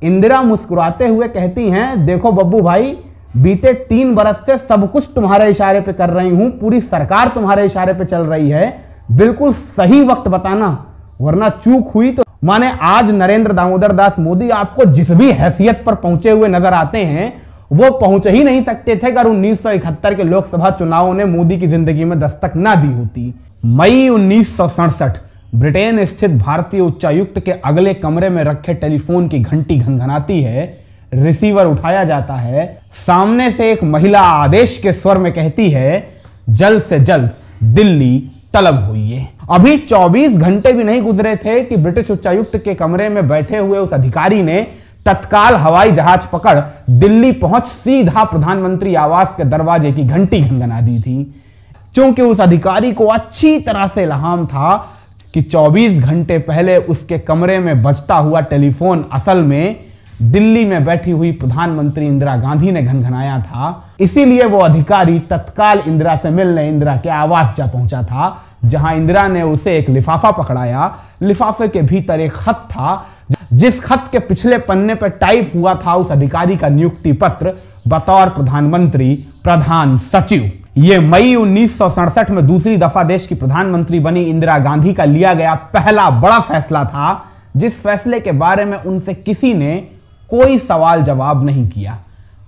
इंदिरा मुस्कुराते हुए कहती हैं, देखो बब्बू भाई, बीते 3 बरस से सब कुछ तुम्हारे इशारे पे कर रही हूं, पूरी सरकार तुम्हारे इशारे पे चल रही है, बिल्कुल सही वक्त बताना, वरना चूक हुई तो। माने आज नरेंद्र दामोदर दास मोदी आपको जिस भी हैसियत पर पहुंचे हुए नजर आते हैं, वो पहुंच ही नहीं सकते थे अगर 1971 के लोकसभा चुनावों ने मोदी की जिंदगी में दस्तक ना दी होती। मई 1967 ब्रिटेन स्थित भारतीय उच्चायुक्त के अगले कमरे में रखे टेलीफोन की घंटी घनघनाती है, रिसीवर उठाया जाता है, सामने से एक महिला आदेश के स्वर में कहती है, जल्द से जल्द दिल्ली तलब होइए। अभी 24 घंटे भी नहीं गुजरे थे कि ब्रिटिश उच्चायुक्त के कमरे में बैठे हुए उस अधिकारी ने तत्काल हवाई जहाज पकड़ दिल्ली पहुंच सीधा प्रधानमंत्री आवास के दरवाजे की घंटी घनघना दी थी। क्योंकि उस अधिकारी को अच्छी तरह से इल्हाम था कि 24 घंटे पहले उसके कमरे में बजता हुआ टेलीफोन असल में दिल्ली में बैठी हुई प्रधानमंत्री इंदिरा गांधी ने घनघनाया था। इसीलिए वो अधिकारी तत्काल इंदिरा से मिलने इंदिरा के आवास जा पहुंचा था, जहां इंदिरा ने उसे एक लिफाफा पकड़ाया। लिफाफे के भीतर एक खत था, जिस खत के पिछले पन्ने पर टाइप हुआ था उस अधिकारी का नियुक्ति पत्र बतौर प्रधानमंत्री प्रधान सचिव। यह मई 1967 में दूसरी दफा देश की प्रधानमंत्री बनी इंदिरा गांधी का लिया गया पहला बड़ा फैसला था, जिस फैसले के बारे में उनसे किसी ने कोई सवाल जवाब नहीं किया।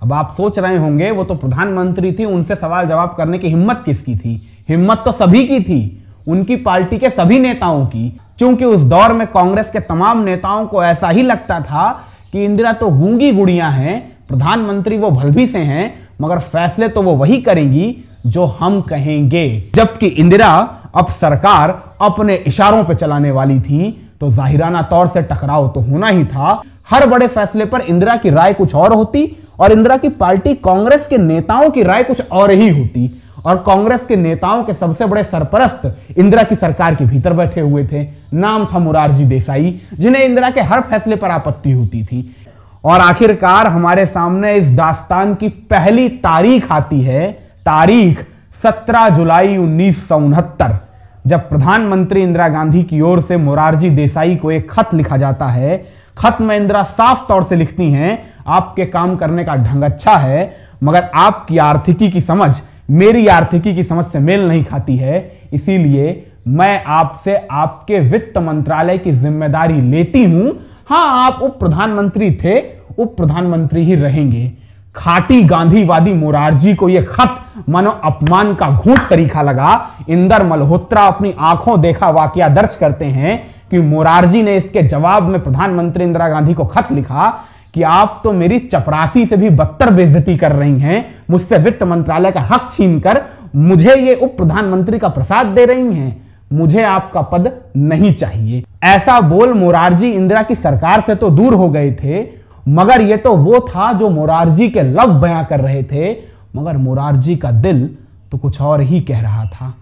अब आप सोच रहे होंगे, वो तो प्रधानमंत्री थी, उनसे सवाल जवाब करने की हिम्मत किसकी थी? हिम्मत तो सभी की थी, उनकी पार्टी के सभी नेताओं की। क्योंकि उस दौर में कांग्रेस के तमाम नेताओं को ऐसा ही लगता था कि इंदिरा तो गूंगी गुड़िया हैं, प्रधानमंत्री वो भलभी से हैं, मगर फैसले तो वो वही करेंगी जो हम कहेंगे। जबकि इंदिरा अब सरकार अपने इशारों पे चलाने वाली थी, तो जाहिराना तौर से टकराव तो होना ही था। हर बड़े फैसले पर इंदिरा की राय कुछ और होती और इंदिरा की पार्टी कांग्रेस के नेताओं की राय कुछ और ही होती। और कांग्रेस के नेताओं के सबसे बड़े सरपरस्त इंदिरा की सरकार के भीतर बैठे हुए थे। नाम था मोरारजी देसाई, जिन्हें इंदिरा के हर फैसले पर आपत्ति होती थी। और आखिरकार हमारे सामने इस दास्तान की पहली तारीख आती है, तारीख 17 जुलाई 1969, जब प्रधानमंत्री इंदिरा गांधी की ओर से मोरारजी देसाई को एक खत लिखा जाता है। खत में इंदिरा साफ तौर से लिखती हैं, आपके काम करने का ढंग अच्छा है, मगर आपकी आर्थिकी की समझ मेरी आर्थिकी की समझ से मेल नहीं खाती है, इसीलिए मैं आपसे आपके वित्त मंत्रालय की जिम्मेदारी लेती हूं। हां, आप उप प्रधानमंत्री थे, उप प्रधानमंत्री ही रहेंगे। खाटी गांधीवादी मोरारजी को यह खत मानो अपमान का घूंट तरीका लगा। इंदर मल्होत्रा अपनी आंखों देखा वाकया दर्ज करते हैं कि मोरारजी ने इसके जवाब में प्रधानमंत्री इंदिरा गांधी को खत लिखा कि आप तो मेरी चपरासी से भी बदतर बेइज्जती कर रही हैं, मुझसे वित्त मंत्रालय का हक छीनकर मुझे ये उप प्रधानमंत्री का प्रसाद दे रही हैं, मुझे आपका पद नहीं चाहिए। ऐसा बोल मोरारजी इंदिरा की सरकार से तो दूर हो गए थे, मगर यह तो वो था जो मोरारजी के लब बयां कर रहे थे, मगर मोरारजी का दिल तो कुछ और ही कह रहा था।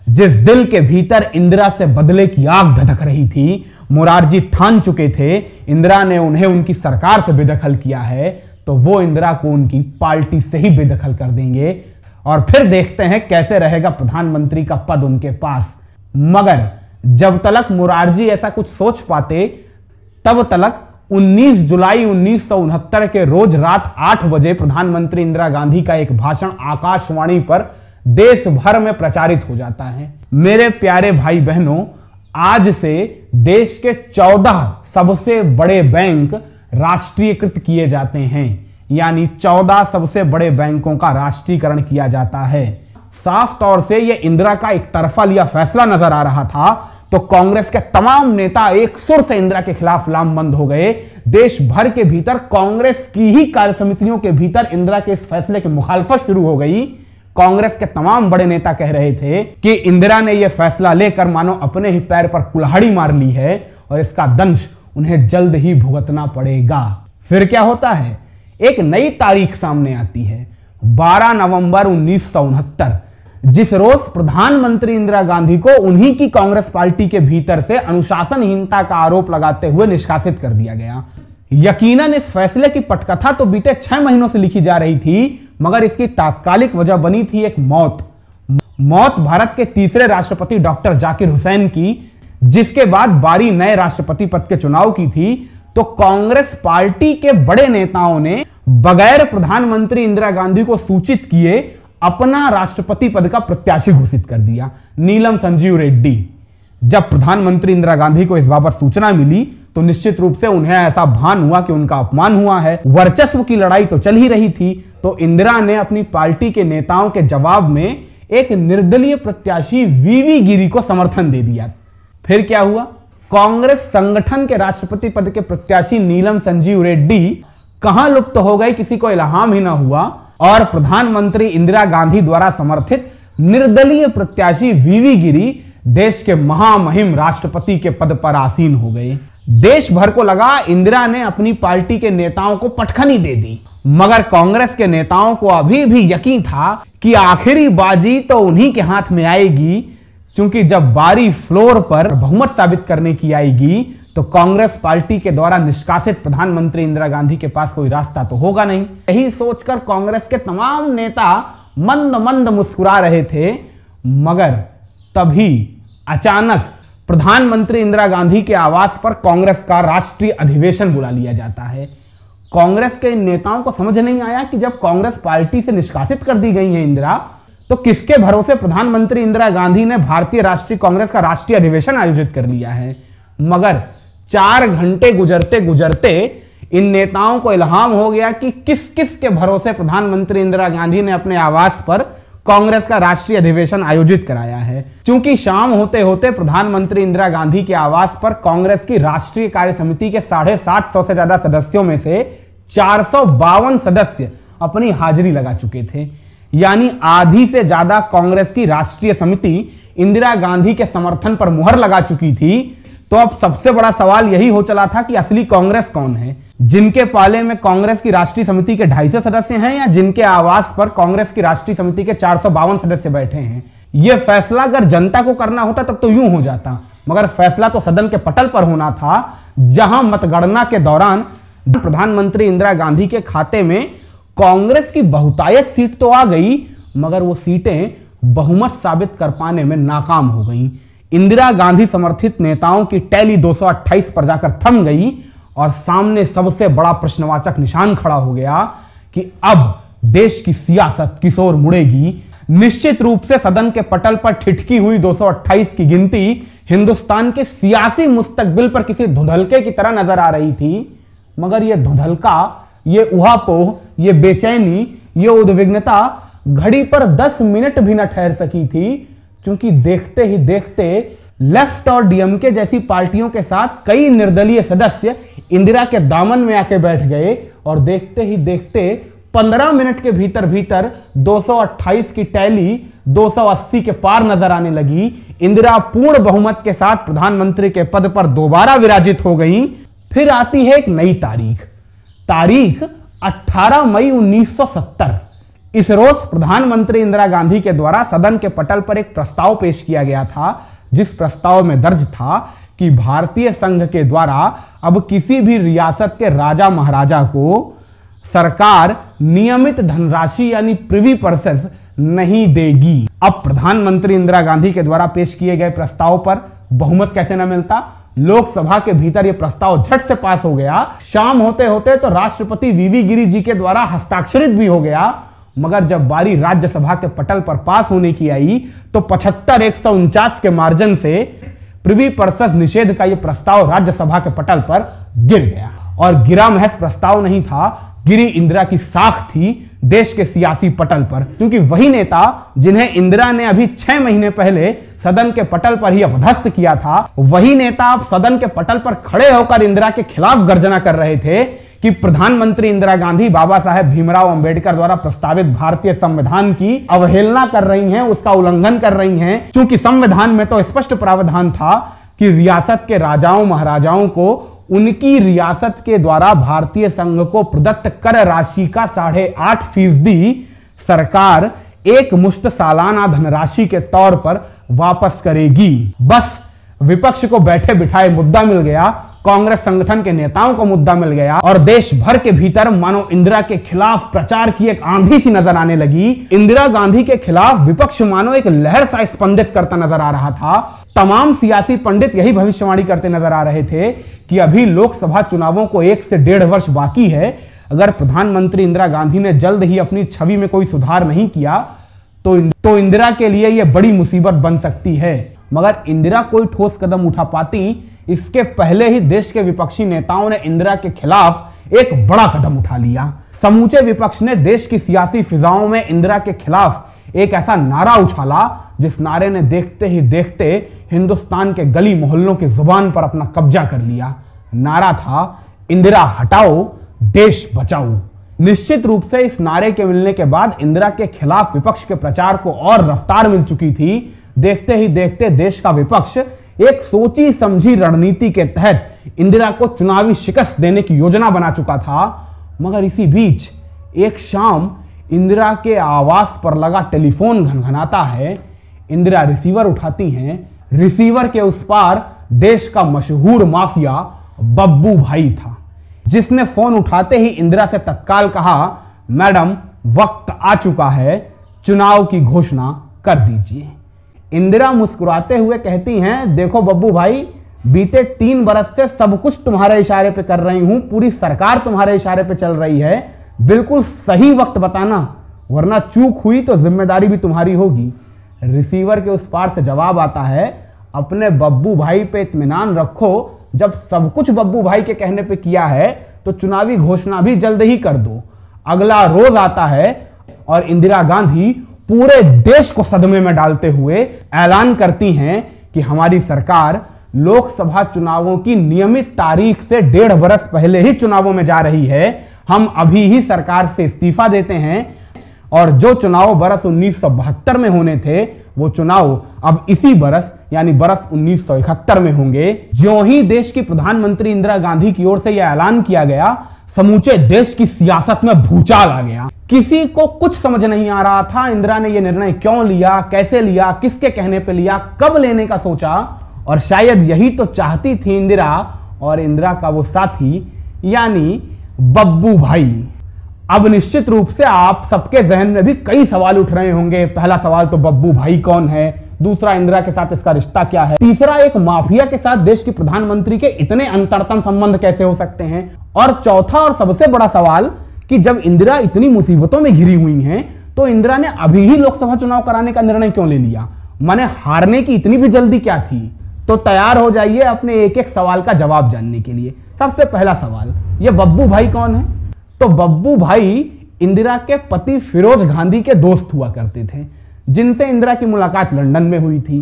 जिस दिल के भीतर इंदिरा से बदले की आग धधक रही थी, मोरारजी ठान चुके थे इंदिरा ने उन्हें उनकी सरकार से बेदखल किया है, तो वो इंदिरा को उनकी पार्टी से ही बेदखल कर देंगे। और फिर देखते हैं कैसे रहेगा प्रधानमंत्री का पद उनके पास। मगर जब तलक मोरारजी ऐसा कुछ सोच पाते, तब तलक 19 जुलाई 1969 के रोज रात 8 बजे प्रधानमंत्री इंदिरा गांधी का एक भाषण आकाशवाणी पर देश भर में प्रचारित हो जाता है। मेरे प्यारे भाई बहनों, आज से देश के 14 सबसे बड़े बैंक राष्ट्रीयकृत किए जाते हैं, यानी 14 सबसे बड़े बैंकों का राष्ट्रीयकरण किया जाता है। साफ तौर से यह इंदिरा का एक तरफा लिया फैसला नजर आ रहा था, तो कांग्रेस के तमाम नेता एक सुर से इंदिरा के खिलाफ लामबंद हो गए। देश भर के भीतर कांग्रेस की ही कार्य समितियों के भीतर इंदिरा के इस फैसले की मुखालफत शुरू हो गई। कांग्रेस के तमाम बड़े नेता कह रहे थे कि इंदिरा ने यह फैसला लेकर मानो अपने ही पैर पर कुल्हाड़ी मार ली है और इसका दंश उन्हें जल्द ही भुगतना पड़ेगा। फिर क्या होता है, एक नई तारीख सामने आती है, 12 नवंबर 1969, जिस रोज प्रधानमंत्री इंदिरा गांधी को उन्हीं की कांग्रेस पार्टी के भीतर से अनुशासनहीनता का आरोप लगाते हुए निष्कासित कर दिया गया। यकीनन इस फैसले की पटकथा तो बीते 6 महीनों से लिखी जा रही थी, मगर इसकी तात्कालिक वजह बनी थी एक मौत भारत के तीसरे राष्ट्रपति डॉक्टर जाकिर हुसैन की, जिसके बाद बारी नए राष्ट्रपति पद के चुनाव की थी। तो कांग्रेस पार्टी के बड़े नेताओं ने बगैर प्रधानमंत्री इंदिरा गांधी को सूचित किए अपना राष्ट्रपति पद का प्रत्याशी घोषित कर दिया, नीलम संजीव रेड्डी। जब प्रधानमंत्री इंदिरा गांधी को इस बाबत सूचना मिली तो निश्चित रूप से उन्हें ऐसा भान हुआ कि उनका अपमान हुआ है। वर्चस्व की लड़ाई तो चल ही रही थी, तो इंदिरा ने अपनी पार्टी के नेताओं के जवाब में एक निर्दलीय प्रत्याशी वीवी गिरी को समर्थन दे दिया। फिर क्या हुआ? कांग्रेस संगठन के राष्ट्रपति पद के प्रत्याशी नीलम संजीव रेड्डी कहां लुप्त हो गए, किसी को इल्हाम ही ना हुआ, और प्रधानमंत्री इंदिरा गांधी द्वारा समर्थित निर्दलीय प्रत्याशी वीवी गिरी देश के महामहिम राष्ट्रपति के पद पर आसीन हो गए। देश भर को लगा इंदिरा ने अपनी पार्टी के नेताओं को पटखनी दे दी, मगर कांग्रेस के नेताओं को अभी भी यकीन था कि आखिरी बाजी तो उन्हीं के हाथ में आएगी, क्योंकि जब बारी फ्लोर पर बहुमत साबित करने की आएगी तो कांग्रेस पार्टी के द्वारा निष्कासित प्रधानमंत्री इंदिरा गांधी के पास कोई रास्ता तो होगा नहीं। यही सोचकर कांग्रेस के तमाम नेता मंद मंद मुस्कुरा रहे थे, मगर तभी अचानक प्रधानमंत्री इंदिरा गांधी के आवास पर कांग्रेस का राष्ट्रीय अधिवेशन बुला लिया जाता है। कांग्रेस के इन नेताओं को समझ नहीं आया कि जब कांग्रेस पार्टी से निष्कासित कर दी गई है इंदिरा, तो किसके भरोसे प्रधानमंत्री इंदिरा गांधी ने भारतीय राष्ट्रीय कांग्रेस का राष्ट्रीय अधिवेशन आयोजित कर लिया है। मगर 4 घंटे गुजरते गुजरते इन नेताओं को इल्हाम हो गया कि किस किस के भरोसे प्रधानमंत्री इंदिरा गांधी ने अपने आवास पर कांग्रेस का राष्ट्रीय अधिवेशन आयोजित कराया है। क्योंकि शाम होते होते प्रधानमंत्री इंदिरा गांधी के आवास पर कांग्रेस की राष्ट्रीय कार्य समिति के 750 से ज्यादा सदस्यों में से 452 सदस्य अपनी हाजिरी लगा चुके थे, यानी आधी से ज्यादा कांग्रेस की राष्ट्रीय समिति इंदिरा गांधी के समर्थन पर मुहर लगा चुकी थी। तो अब सबसे बड़ा सवाल यही हो चला था कि असली कांग्रेस कौन है, जिनके पाले में कांग्रेस की राष्ट्रीय समिति के 250 सदस्य हैं, या जिनके आवास पर कांग्रेस की राष्ट्रीय समिति के 452 सदस्य बैठे हैं। यह फैसला अगर जनता को करना होता तब तो यूं हो जाता, मगर फैसला तो सदन के पटल पर होना था, जहां मतगणना के दौरान प्रधानमंत्री इंदिरा गांधी के खाते में कांग्रेस की बहुतायत सीट तो आ गई, मगर वो सीटें बहुमत साबित कर पाने में नाकाम हो गई। इंदिरा गांधी समर्थित नेताओं की टैली 228 पर जाकर थम गई और सामने सबसे बड़ा प्रश्नवाचक निशान खड़ा हो गया कि अब देश की सियासत किस ओर मुड़ेगी। निश्चित रूप से सदन के पटल पर ठिठकी हुई 228 की गिनती हिंदुस्तान के सियासी मुस्तकबिल पर किसी धुंधलके की तरह नजर आ रही थी, मगर यह धुंधलका, ये उहापोह, ये बेचैनी, ये उद्विग्नता घड़ी पर 10 मिनट भी न ठहर सकी थी, क्योंकि देखते ही देखते लेफ्ट और डीएमके जैसी पार्टियों के साथ कई निर्दलीय सदस्य इंदिरा के दामन में आके बैठ गए और देखते ही देखते 15 मिनट के भीतर भीतर 228 की टैली 280 के पार नजर आने लगी। इंदिरा पूर्ण बहुमत के साथ प्रधानमंत्री के पद पर दोबारा विराजित हो गई। फिर आती है एक नई तारीख 18 मई 1970। इस रोज प्रधानमंत्री इंदिरा गांधी के द्वारा सदन के पटल पर एक प्रस्ताव पेश किया गया था, जिस प्रस्ताव में दर्ज था कि भारतीय संघ के द्वारा अब किसी भी रियासत के राजा महाराजा को सरकार नियमित धनराशि यानी प्रिवी पर्सेस नहीं देगी। अब प्रधानमंत्री इंदिरा गांधी के द्वारा पेश किए गए प्रस्ताव पर बहुमत कैसे न मिलता। लोकसभा के भीतर यह प्रस्ताव झट से पास हो गया। शाम होते होते तो राष्ट्रपति वीवी गिरी जी के द्वारा हस्ताक्षरित भी हो गया, मगर जब बारी राज्यसभा के पटल पर पास होने की आई तो 75-149 के मार्जिन से प्रिवी पर्सेस निषेध का यह प्रस्ताव राज्यसभा के पटल पर गिर गया। और गिरा महज प्रस्ताव नहीं था, गिरी इंदिरा की साख थी देश के सियासी पटल पर, क्योंकि वही नेता जिन्हें इंदिरा ने अभी 6 महीने पहले सदन के पटल पर ही अपदस्थ किया था, वही नेता अब सदन के पटल पर खड़े होकर इंदिरा के खिलाफ गर्जना कर रहे थे कि प्रधानमंत्री इंदिरा गांधी बाबा साहेब भीमराव अंबेडकर द्वारा प्रस्तावित भारतीय संविधान की अवहेलना कर रही हैं, उसका उल्लंघन कर रही हैं, क्योंकि संविधान में तो स्पष्ट प्रावधान था कि रियासत के राजाओं महाराजाओं को उनकी रियासत के द्वारा भारतीय संघ को प्रदत्त कर राशि का 8.5% सरकार एक मुश्त सालाना धनराशि के तौर पर वापस करेगी। बस विपक्ष को बैठे बिठाए मुद्दा मिल गया, कांग्रेस संगठन के नेताओं को मुद्दा मिल गया और देश भर के भीतर मानो इंदिरा के खिलाफ प्रचार की एक आंधी सी नजर आने लगी। इंदिरा गांधी के खिलाफ विपक्ष मानो एक लहर सा स्पंदित करता नजर आ रहा था। तमाम सियासी पंडित यही भविष्यवाणी करते नजर आ रहे थे कि अभी लोकसभा चुनावों को 1 से 1.5 वर्ष बाकी है। अगर प्रधानमंत्री इंदिरा गांधी ने जल्द ही अपनी छवि में कोई सुधार नहीं किया तो इंदिरा के लिए यह बड़ी मुसीबत बन सकती है। मगर इंदिरा कोई ठोस कदम उठा पाती, इसके पहले ही देश के विपक्षी नेताओं ने इंदिरा के खिलाफ एक बड़ा कदम उठा लिया। समूचे विपक्ष ने देश की सियासी फिजाओं में इंदिरा के खिलाफ एक ऐसा नारा उछाला जिस नारे ने देखते ही देखते हिंदुस्तान के गली मोहल्लों की जुबान पर अपना कब्जा कर लिया। नारा था, इंदिरा हटाओ, देश बचाओ। निश्चित रूप से इस नारे के मिलने के बाद इंदिरा के खिलाफ विपक्ष के प्रचार को और रफ्तार मिल चुकी थी। देखते ही देखते देश का विपक्ष एक सोची समझी रणनीति के तहत इंदिरा को चुनावी शिकस्त देने की योजना बना चुका था। मगर इसी बीच एक शाम इंदिरा के आवास पर लगा टेलीफोन घनघनाता है। इंदिरा रिसीवर उठाती हैं। रिसीवर के उस पार देश का मशहूर माफिया बब्बू भाई था, जिसने फोन उठाते ही इंदिरा से तत्काल कहा, मैडम वक्त आ चुका है, चुनाव की घोषणा कर दीजिए। इंदिरा मुस्कुराते हुए कहती हैं, देखो बब्बू भाई, बीते 3 बरस से सब कुछ तुम्हारे इशारे पे कर रही हूं, पूरी सरकार तुम्हारे इशारे पे चल रही है, बिल्कुल सही वक्त बताना, वरना चूक हुई तो जिम्मेदारी भी तुम्हारी होगी। रिसीवर के उस पार से जवाब आता है, अपने बब्बू भाई पे इत्मीनान रखो, जब सब कुछ बब्बू भाई के कहने पे किया है तो चुनावी घोषणा भी जल्द ही कर दो। अगला रोज आता है और इंदिरा गांधी पूरे देश को सदमे में डालते हुए ऐलान करती हैं कि हमारी सरकार लोकसभा चुनावों की नियमित तारीख से 1.5 बरस पहले ही चुनावों में जा रही है। हम अभी ही सरकार से इस्तीफा देते हैं और जो चुनाव बरस 1972 में होने थे वो चुनाव अब इसी बरस यानी बरस 1971 में होंगे। ज्यों ही देश की प्रधानमंत्री इंदिरा गांधी की ओर से यह ऐलान किया गया, समूचे देश की सियासत में भूचाल आ गया। किसी को कुछ समझ नहीं आ रहा था इंदिरा ने यह निर्णय क्यों लिया, कैसे लिया, किसके कहने पे लिया, कब लेने का सोचा, और शायद यही तो चाहती थी इंदिरा और इंदिरा का वो साथी यानी बब्बू भाई। अब निश्चित रूप से आप सबके जहन में भी कई सवाल उठ रहे होंगे। पहला सवाल तो बब्बू भाई कौन है, दूसरा इंदिरा के साथ इसका रिश्ता क्या है, तीसरा एक माफिया के साथ देश की प्रधानमंत्री के इतने अंतरतम संबंध कैसे हो सकते हैं, और चौथा और सबसे बड़ा सवाल कि जब इंदिरा इतनी मुसीबतों में घिरी हुई हैं तो इंदिरा ने अभी ही लोकसभा चुनाव कराने का निर्णय क्यों ले लिया, माने हारने की इतनी भी जल्दी क्या थी। तो तैयार हो जाइए अपने एक एक सवाल का जवाब जानने के लिए। सबसे पहला सवाल, ये बब्बू भाई कौन है? तो बब्बू भाई इंदिरा के पति फिरोज गांधी के दोस्त हुआ करते थे, जिनसे इंदिरा की मुलाकात लंदन में हुई थी।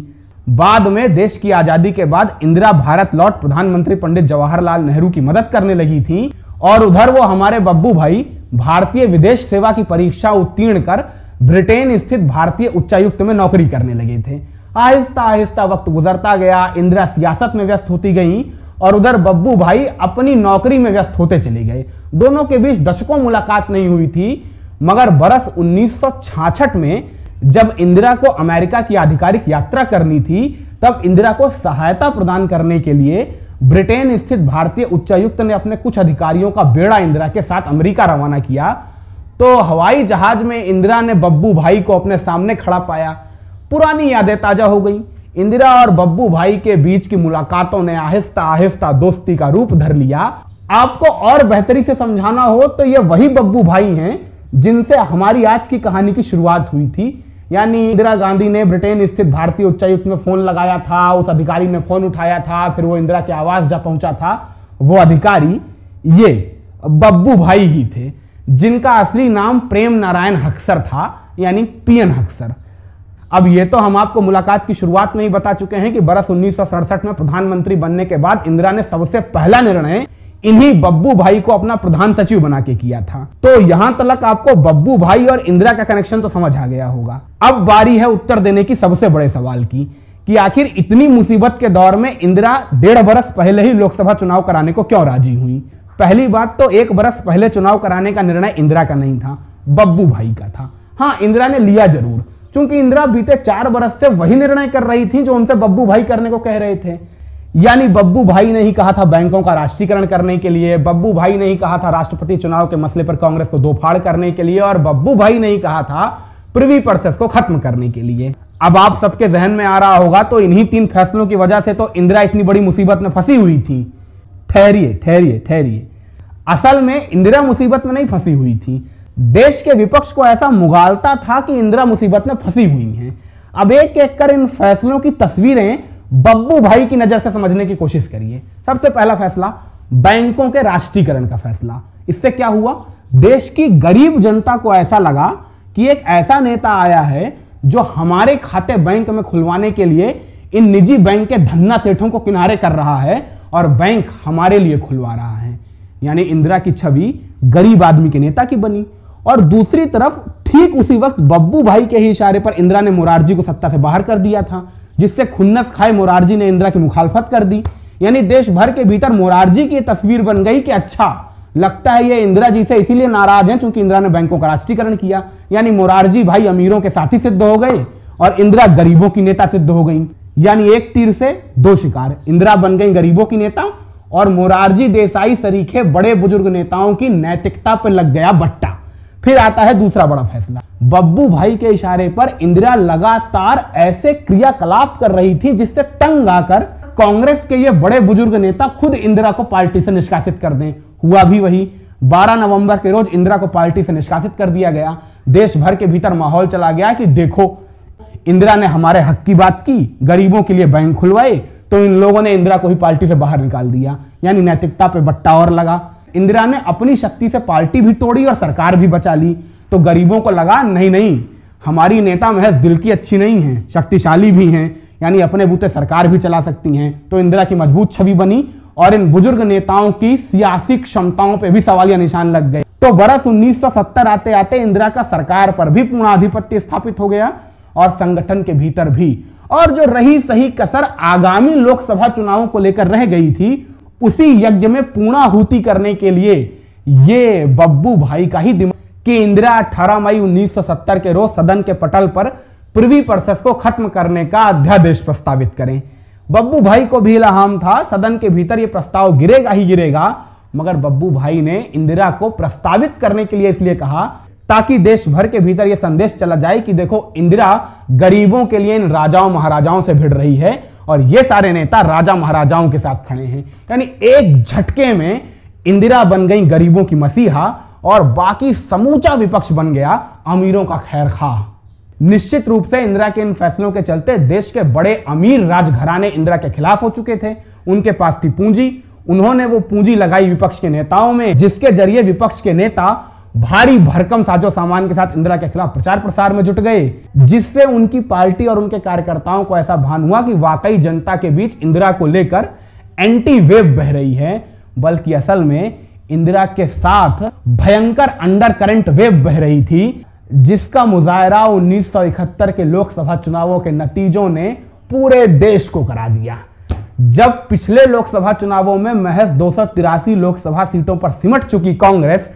बाद में देश की आजादी के बाद इंदिरा भारत लौट प्रधानमंत्री पंडित जवाहरलाल नेहरू की मदद करने लगी थी और उधर वो हमारे बब्बू भाई भारतीय विदेश सेवा की परीक्षा उत्तीर्ण कर ब्रिटेन स्थित भारतीय उच्चायुक्त में नौकरी करने लगे थे। आहिस्ता आहिस्ता वक्त गुजरता गया, इंदिरा सियासत में व्यस्त होती गई और उधर बब्बू भाई अपनी नौकरी में व्यस्त होते चले गए। दोनों के बीच दशकों मुलाकात नहीं हुई थी, मगर बरस 1966 में जब इंदिरा को अमेरिका की आधिकारिक यात्रा करनी थी, तब इंदिरा को सहायता प्रदान करने के लिए ब्रिटेन स्थित भारतीय उच्चायुक्त ने अपने कुछ अधिकारियों का बेड़ा इंदिरा के साथ अमेरिका रवाना किया। तो हवाई जहाज में इंदिरा ने बब्बू भाई को अपने सामने खड़ा पाया। पुरानी यादें ताजा हो गई। इंदिरा और बब्बू भाई के बीच की मुलाकातों ने आहिस्ता आहिस्ता दोस्ती का रूप धर लिया। आपको और बेहतरी से समझाना हो तो ये वही बब्बू भाई हैं जिनसे हमारी आज की कहानी की शुरुआत हुई थी। यानी इंदिरा गांधी ने ब्रिटेन स्थित भारतीय उच्चायुक्त में फोन लगाया था, उस अधिकारी ने फोन उठाया था, फिर वो इंदिरा के आवास जा पहुंचा था। वो अधिकारी ये बब्बू भाई ही थे, जिनका असली नाम प्रेम नारायण हक्सर था, यानी पीएन हक्सर। अब ये तो हम आपको मुलाकात की शुरुआत में ही बता चुके हैं कि बरस 1967 में प्रधानमंत्री बनने के बाद इंदिरा ने सबसे पहला निर्णय इन्हीं बब्बू भाई को अपना प्रधान सचिव बना के किया था। तो यहां तक आपको बब्बू भाई और इंदिरा का कनेक्शन तो समझ आ गया होगा। अब बारी है उत्तर देने की सबसे बड़े सवाल की कि आखिर इतनी मुसीबत के दौर में इंदिरा 1.5 बरस पहले ही लोकसभा चुनाव कराने को क्यों राजी हुई। पहली बात तो 1 बरस पहले चुनाव कराने का निर्णय इंदिरा का नहीं था, बब्बू भाई का था। हाँ, इंदिरा ने लिया जरूर, क्योंकि इंदिरा बीते 4 बरस से वही निर्णय कर रही थी जो उनसे बब्बू भाई करने को कह रहे थे। यानी बब्बू भाई ने ही कहा था बैंकों का राष्ट्रीयकरण करने के लिए, बब्बू भाई ने ही कहा था राष्ट्रपति चुनाव के मसले पर कांग्रेस को दो फाड़ करने के लिए, और बब्बू भाई ने ही कहा था प्रिवी पर्सेस को खत्म करने के लिए। अब आप सबके जहन में आ रहा होगा तो इन्हीं 3 फैसलों की वजह से तो इंदिरा इतनी बड़ी मुसीबत में फंसी हुई थी। ठहरिए ठहरिए ठहरिए, असल में इंदिरा मुसीबत में नहीं फंसी हुई थी। देश के विपक्ष को ऐसा मुगालता था कि इंदिरा मुसीबत में फंसी हुई हैं। अब एक एक कर इन फैसलों की तस्वीरें बब्बू भाई की नजर से समझने की कोशिश करिए। सबसे पहला फैसला, बैंकों के राष्ट्रीयकरण का फैसला। इससे क्या हुआ, देश की गरीब जनता को ऐसा लगा कि एक ऐसा नेता आया है जो हमारे खाते बैंक में खुलवाने के लिए इन निजी बैंक के धन्ना सेठों को किनारे कर रहा है और बैंक हमारे लिए खुलवा रहा है। यानी इंदिरा की छवि गरीब आदमी के नेता की बनी। और दूसरी तरफ ठीक उसी वक्त बब्बू भाई के ही इशारे पर इंदिरा ने मोरारजी को सत्ता से बाहर कर दिया था, जिससे खुन्नस खाए मोरारजी ने इंदिरा की मुखालफत कर दी। यानी देश भर के भीतर मोरारजी की तस्वीर बन गई कि अच्छा लगता है ये इंदिरा जी से इसीलिए नाराज हैं क्योंकि इंदिरा ने बैंकों का राष्ट्रीयकरण किया। यानी मोरारजी भाई अमीरों के साथी सिद्ध हो गए और इंदिरा गरीबों की नेता सिद्ध हो गई। यानी एक तीर से दो शिकार, इंदिरा बन गई गरीबों की नेता और मोरारजी देसाई सरीखे बड़े बुजुर्ग नेताओं की नैतिकता पर लग गया बट्टा। फिर आता है दूसरा बड़ा फैसला, बब्बू भाई के इशारे पर इंदिरा लगातार ऐसे क्रियाकलाप कर रही थी जिससे तंग आकर कांग्रेस के ये बड़े बुजुर्ग नेता खुद इंदिरा को पार्टी से निष्कासित कर दें। हुआ भी वही, 12 नवंबर के रोज इंदिरा को पार्टी से निष्कासित कर दिया गया। देश भर के भीतर माहौल चला गया कि देखो इंदिरा ने हमारे हक की बात की, गरीबों के लिए बैंक खुलवाए, तो इन लोगों ने इंदिरा को ही पार्टी से बाहर निकाल दिया। यानी नैतिकता पे बट्टा और लगा। इंदिरा ने अपनी शक्ति से पार्टी भी तोड़ी और सरकार भी बचा ली। तो गरीबों को लगा नहीं नहीं, हमारी नेता महज दिल की अच्छी नहीं है, शक्तिशाली भी हैं, यानी अपने बूते सरकार भी चला सकती हैं। तो इंदिरा की मजबूत छवि बनी और इन बुजुर्ग नेताओं की सियासी क्षमताओं पे भी सवालिया निशान लग गए। तो बरस 1970 आते आते इंदिरा का सरकार पर भी पूर्ण आधिपत्य स्थापित हो गया और संगठन के भीतर भी। और जो रही सही कसर आगामी लोकसभा चुनावों को लेकर रह गई थी, उसी यज्ञ में पूर्णाहुति करने के लिए ये बब्बू भाई का ही दिमाग कि इंदिरा 18 मई 1970 के रोज सदन के पटल पर प्रिवी प्रोसेस को खत्म करने का अध्यादेश प्रस्तावित करें। बब्बू भाई को भी इल्हाम था सदन के भीतर यह प्रस्ताव गिरेगा ही गिरेगा, मगर बब्बू भाई ने इंदिरा को प्रस्तावित करने के लिए इसलिए कहा ताकि देश भर के भीतर यह संदेश चला जाए कि देखो इंदिरा गरीबों के लिए इन राजाओं महाराजाओं से भिड़ रही है और ये सारे नेता राजा महाराजाओं के साथ खड़े हैं। यानी एक झटके में इंदिरा बन गई गरीबों की मसीहा और बाकी समूचा विपक्ष बन गया अमीरों का खैरखा। निश्चित रूप से इंदिरा के इन फैसलों के चलते देश के बड़े अमीर राजघराने इंदिरा के खिलाफ हो चुके थे। उनके पास थी पूंजी, उन्होंने वो पूंजी लगाई विपक्ष के नेताओं में, जिसके जरिए विपक्ष के नेता भारी भरकम साजो सामान के साथ इंदिरा के खिलाफ प्रचार प्रसार में जुट गए, जिससे उनकी पार्टी और उनके कार्यकर्ताओं को ऐसा भान हुआ कि वाकई जनता के बीच इंदिरा को लेकर एंटी वेव बह रही है, बल्कि असल में इंदिरा के साथ भयंकर अंडर करंट वेव बह रही थी, जिसका मुजाहरा 1971 के लोकसभा चुनावों के नतीजों ने पूरे देश को करा दिया। जब पिछले लोकसभा चुनावों में महज 283 लोकसभा सीटों पर सिमट चुकी कांग्रेस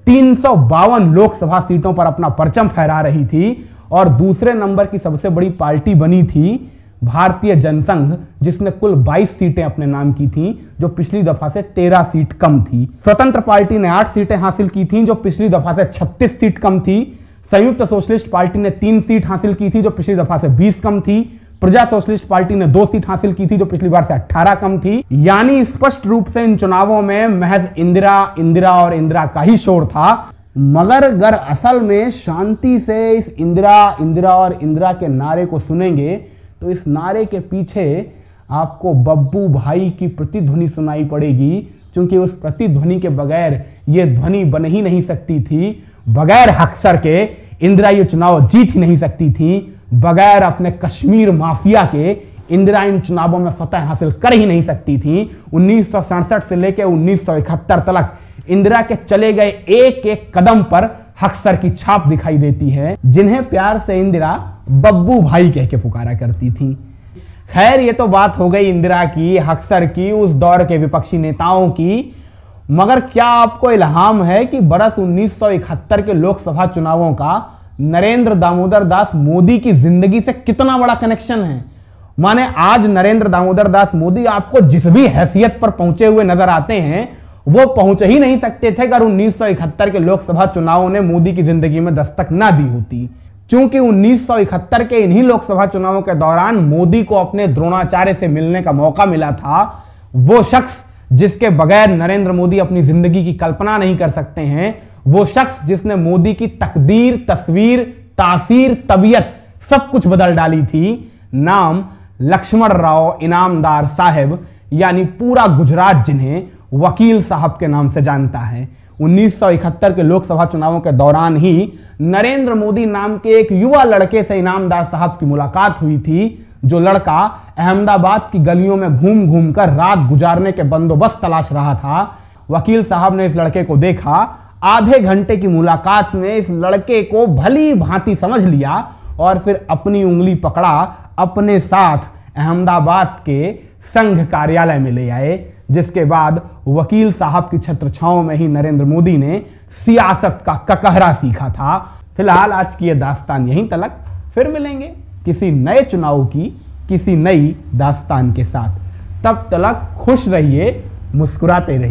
352 लोकसभा सीटों पर अपना परचम फहरा रही थी और दूसरे नंबर की सबसे बड़ी पार्टी बनी थी भारतीय जनसंघ, जिसने कुल 22 सीटें अपने नाम की थीं, जो पिछली दफा से 13 सीट कम थी। स्वतंत्र पार्टी ने 8 सीटें हासिल की थीं, जो पिछली दफा से 36 सीट कम थी। संयुक्त सोशलिस्ट पार्टी ने 3 सीट हासिल की थी, जो पिछली दफा से 20 कम थी। प्रजा सोशलिस्ट पार्टी ने 2 सीट हासिल की थी, जो पिछली बार से 18 कम थी। यानी स्पष्ट रूप से इन चुनावों में महज इंदिरा इंदिरा और इंदिरा का ही शोर था। मगर अगर असल में शांति से इस इंदिरा इंदिरा और इंदिरा के नारे को सुनेंगे तो इस नारे के पीछे आपको बब्बू भाई की प्रतिध्वनि सुनाई पड़ेगी, क्योंकि उस प्रतिध्वनि के बगैर ये ध्वनि बन ही नहीं सकती थी। बगैर हक्सर के इंदिरा ये चुनाव जीत ही नहीं सकती थी। बगैर अपने कश्मीर माफिया के इंदिरा इन चुनावों में फतह हासिल कर ही नहीं सकती थी। 1967 से लेकर 1971 तक इंदिरा के चले गए एक एक कदम पर हक्सर की छाप दिखाई देती है, जिन्हें प्यार से इंदिरा बब्बू भाई कह के पुकारा करती थी। खैर, ये तो बात हो गई इंदिरा की, हक्सर की, उस दौर के विपक्षी नेताओं की। मगर क्या आपको इल्हाम है कि बरस 1971 के लोकसभा चुनावों का नरेंद्र दामोदर दास मोदी की जिंदगी से कितना बड़ा कनेक्शन है? माने आज नरेंद्र दामोदर दास मोदी आपको जिस भी हैसियत पर पहुंचे हुए नजर आते हैं, वो पहुंच ही नहीं सकते थे अगर 1971 के लोकसभा चुनावों ने मोदी की जिंदगी में दस्तक ना दी होती। क्योंकि 1971 के इन्हीं लोकसभा चुनावों के दौरान मोदी को अपने द्रोणाचार्य से मिलने का मौका मिला था। वो शख्स जिसके बगैर नरेंद्र मोदी अपनी जिंदगी की कल्पना नहीं कर सकते हैं, वो शख्स जिसने मोदी की तकदीर, तस्वीर, तासीर, तबीयत सब कुछ बदल डाली थी। नाम लक्ष्मण राव इनामदार साहब, यानी पूरा गुजरात जिन्हें वकील साहब के नाम से जानता है। 1971 के लोकसभा चुनावों के दौरान ही नरेंद्र मोदी नाम के एक युवा लड़के से इनामदार साहब की मुलाकात हुई थी, जो लड़का अहमदाबाद की गलियों में घूम घूम कर रात गुजारने के बंदोबस्त तलाश रहा था। वकील साहब ने इस लड़के को देखा, आधे घंटे की मुलाकात में इस लड़के को भली भांति समझ लिया और फिर अपनी उंगली पकड़ा, अपने साथ अहमदाबाद के संघ कार्यालय में ले आए, जिसके बाद वकील साहब की छत्रछाओं में ही नरेंद्र मोदी ने सियासत का ककहरा सीखा था। फिलहाल आज की यह दास्तान यहीं तलक, फिर मिलेंगे किसी नए चुनाव की किसी नई दास्तान के साथ। तब तक खुश रहिए, मुस्कुराते रहिए।